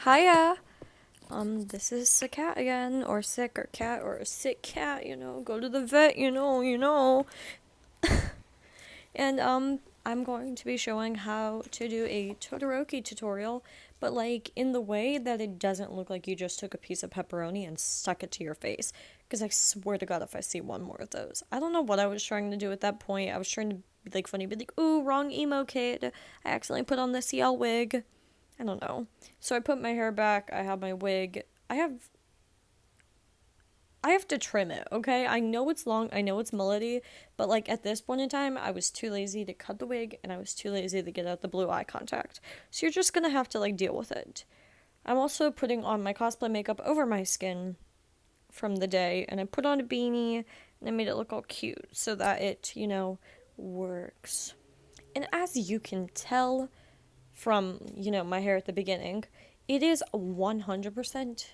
Hiya. This is a cat again, or sick, or cat, or a sick cat, go to the vet, And, I'm going to be showing how to do a todoroki tutorial, but, like, in the way that it doesn't look like you just took a piece of pepperoni and stuck it to your face. Because I swear to God, if I see one more of those. I don't know what I was trying to do at that point. I was trying to be, like, funny, be like, ooh, wrong emo kid. I accidentally put on the CL wig. I don't know. So I put my hair back. I have my wig. I have to trim it, okay? I know it's long. I know it's mullety, but like at this point in time, I was too lazy to cut the wig and I was too lazy to get out the blue eye contact. So you're just going to have to like deal with it. I'm also putting on my cosplay makeup over my skin from the day, and I put on a beanie and I made it look all cute so that it, works. And as you can tell, from, my hair at the beginning, it is 100%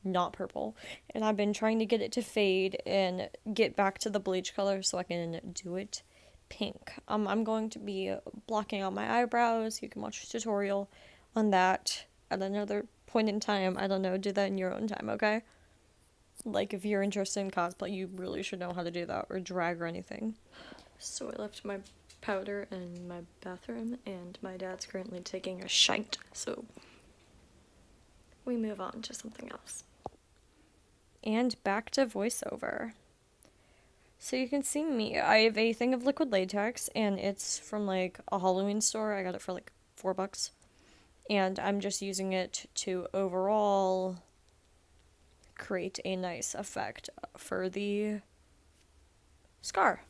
not purple. And I've been trying to get it to fade and get back to the bleach color so I can do it pink. I'm going to be blocking out my eyebrows. You can watch a tutorial on that at another point in time. I don't know, do that in your own time, okay? Like, if you're interested in cosplay, you really should know how to do that, or drag or anything. So I left my powder in my bathroom, and my dad's currently taking a shite, so we move on to something else. And back to voiceover. So you can see me. I have a thing of liquid latex, and it's from like a Halloween store. I got it for like $4. And I'm just using it to overall create a nice effect for the scar.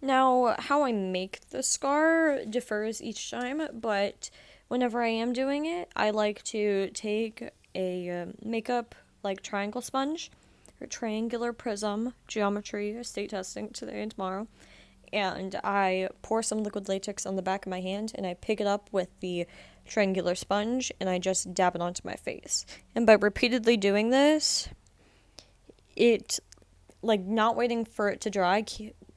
Now, how I make the scar differs each time, but whenever I am doing it, I like to take a makeup like triangle sponge or triangular prism geometry state testing today and tomorrow, and I pour some liquid latex on the back of my hand and I pick it up with the triangular sponge and I just dab it onto my face. And by repeatedly doing this, it, like, not waiting for it to dry,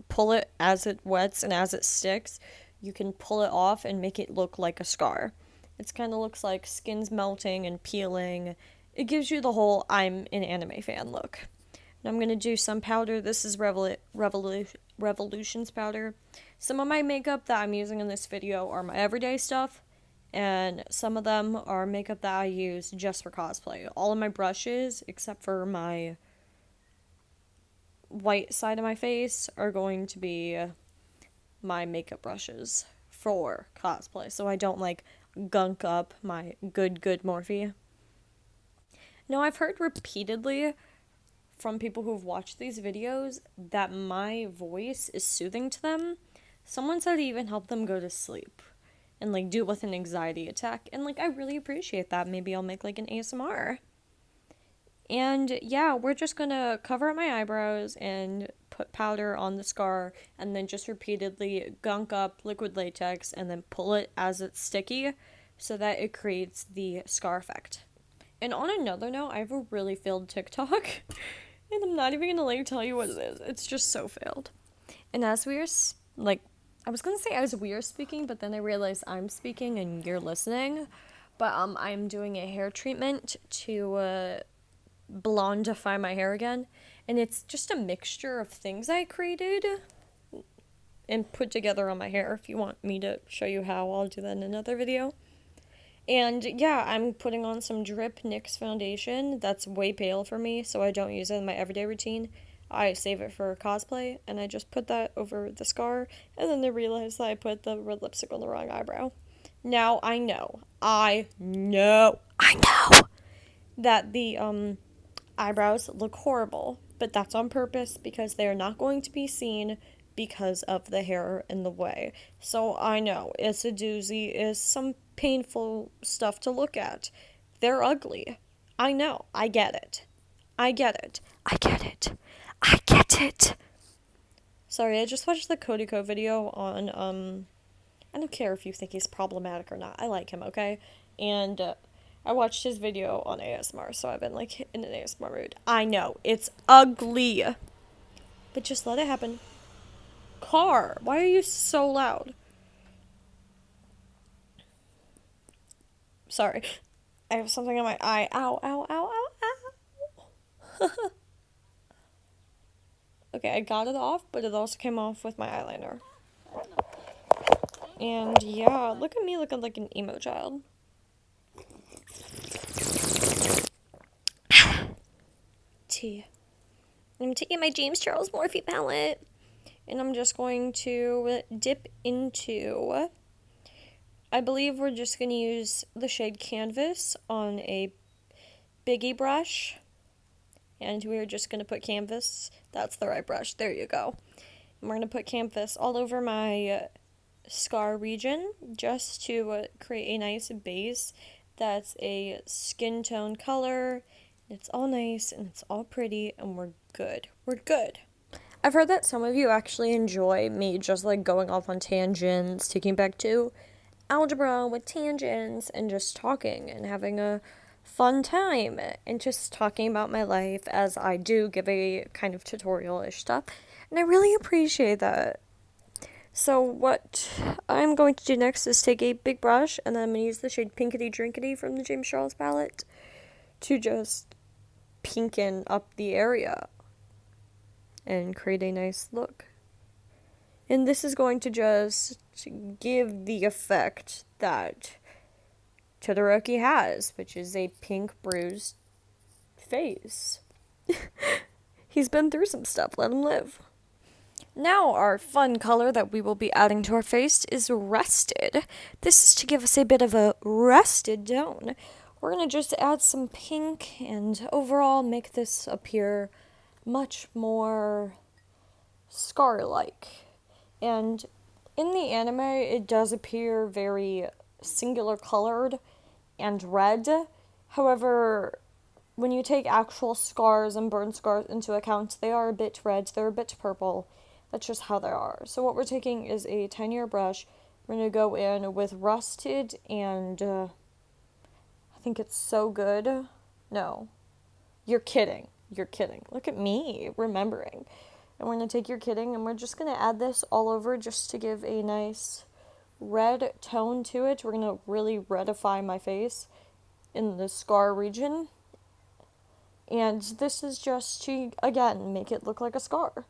pull it as it wets and as it sticks, you can pull it off and make it look like a scar. It kind of looks like skin's melting and peeling. It gives you the whole I'm an anime fan look. Now I'm going to do some powder. This is Revolution's powder. Some of my makeup that I'm using in this video are my everyday stuff, and some of them are makeup that I use just for cosplay. All of my brushes, except for my white side of my face, are going to be my makeup brushes for cosplay, so I don't like gunk up my good Morphe. Now, I've heard repeatedly from people who've watched these videos that my voice is soothing to them. Someone said it even helped them go to sleep and like deal with an anxiety attack, and like I really appreciate that. Maybe I'll make like an ASMR. And yeah, we're just gonna cover up my eyebrows and put powder on the scar, and then just repeatedly gunk up liquid latex and then pull it as it's sticky so that it creates the scar effect. And on another note, I have a really failed TikTok, and I'm not even gonna like tell you what it is. It's just so failed. And as we are I was gonna say as we are speaking, but then I realized I'm speaking and you're listening. But I'm doing a hair treatment to blondify my hair again, and it's just a mixture of things I created and put together on my hair. If you want me to show you how, I'll do that in another video. And yeah, I'm putting on some Drip NYX foundation that's way pale for me, so I don't use it in my everyday routine. I save it for cosplay, and I just put that over the scar, and then I realized that I put the red lipstick on the wrong eyebrow. Now, I know that the eyebrows look horrible, but that's on purpose because they are not going to be seen because of the hair in the way. So I know it's a doozy, it's some painful stuff to look at. They're ugly. I know. I get it. Sorry, I just watched the Kodiko video on I don't care if you think he's problematic or not. I like him, okay? And I watched his video on ASMR, so I've been like in an ASMR mood. I know, it's ugly, but just let it happen. Car, why are you so loud? Sorry. I have something in my eye. Ow, ow, ow, ow, ow. Okay, I got it off, but it also came off with my eyeliner. And yeah, look at me looking like an emo child. Tea. I'm taking my James Charles Morphe palette, and I'm just going to dip into, I believe we're just going to use the shade Canvas on a biggie brush, and we're just going to put Canvas, that's the right brush, there you go. And we're going to put Canvas all over my scar region just to create a nice base that's a skin tone color. It's all nice and it's all pretty and we're good. We're good. I've heard that some of you actually enjoy me just like going off on tangents, taking back to algebra with tangents and just talking and having a fun time and just talking about my life as I do give a kind of tutorial-ish stuff. And I really appreciate that. So what I'm going to do next is take a big brush and then I'm going to use the shade Pinkity Drinkity from the James Charles palette to just pinken up the area and create a nice look. And this is going to just give the effect that Todoroki has, which is a pink bruised face. He's been through some stuff, let him live. Now our fun color that we will be adding to our face is Rested. This is to give us a bit of a rested tone. We're going to just add some pink and overall make this appear much more scar-like. And in the anime, it does appear very singular colored and red. However, when you take actual scars and burn scars into account, they are a bit red, they're a bit purple. That's just how they are. So what we're taking is a tinier brush. We're going to go in with Rusted and I think it's So Good. No. You're kidding. You're kidding. Look at me remembering. And we're going to take You're Kidding and we're just going to add this all over just to give a nice red tone to it. We're going to really redify my face in the scar region. And this is just to, again, make it look like a scar.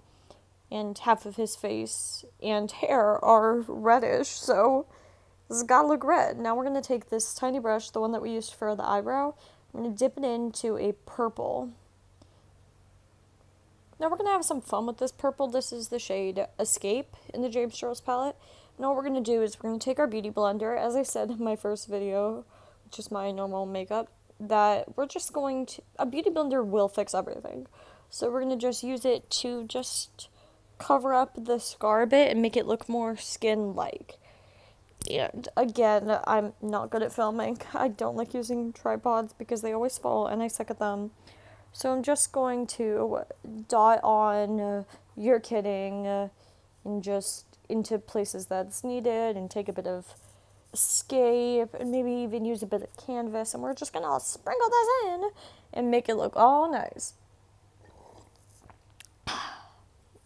And half of his face and hair are reddish, so this has gotta look red. Now we're going to take this tiny brush, the one that we used for the eyebrow, I'm going to dip it into a purple. Now we're going to have some fun with this purple. This is the shade Escape in the James Charles palette. And all we're going to do is we're going to take our beauty blender, as I said in my first video, which is my normal makeup, that we're just going to, a beauty blender will fix everything. So we're going to just use it to just cover up the scar a bit and make it look more skin-like. And again, I'm not good at filming. I don't like using tripods because they always fall and I suck at them. So I'm just going to dot on You're Kidding and just into places that's needed and take a bit of Escape and maybe even use a bit of Canvas and we're just gonna sprinkle this in and make it look all nice.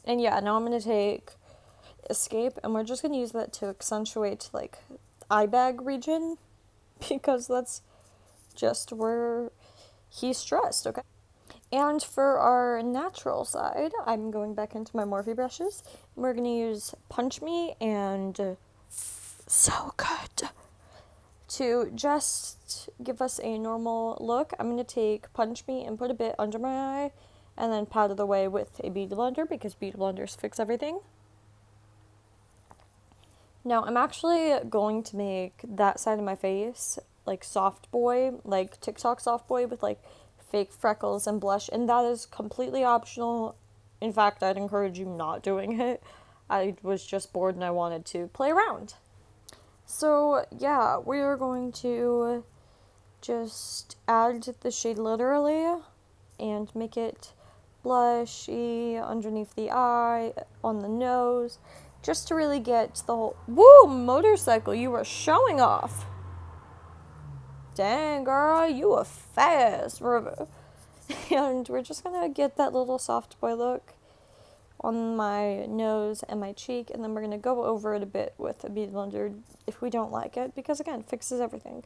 And yeah, now I'm going to take Escape, and we're just going to use that to accentuate, like, eye bag region, because that's just where he's stressed, okay? And for our natural side, I'm going back into my Morphe brushes, and we're going to use Punch Me and So Good to just give us a normal look. I'm going to take Punch Me and put a bit under my eye, and then pat it away with a beauty blender because beauty blenders fix everything. Now, I'm actually going to make that side of my face like soft boy, like TikTok soft boy with like fake freckles and blush, and that is completely optional. In fact, I'd encourage you not doing it. I was just bored and I wanted to play around. So, yeah, we are going to just add the shade Literally and make it blushy underneath the eye, on the nose, just to really get the whole, woo, motorcycle, you were showing off. Dang, girl, you were fast. And we're just gonna get that little soft boy look on my nose and my cheek, and then we're gonna go over it a bit with a beauty blender if we don't like it, because again, it fixes everything.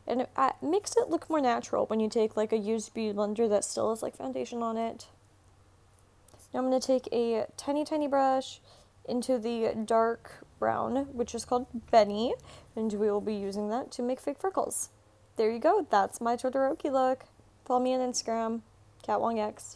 And it makes it look more natural when you take like a used beauty blender that still has like foundation on it. Now I'm going to take a tiny brush into the dark brown, which is called Benny, and we will be using that to make fake freckles. There you go. That's my Todoroki look. Follow me on Instagram, CatWongX.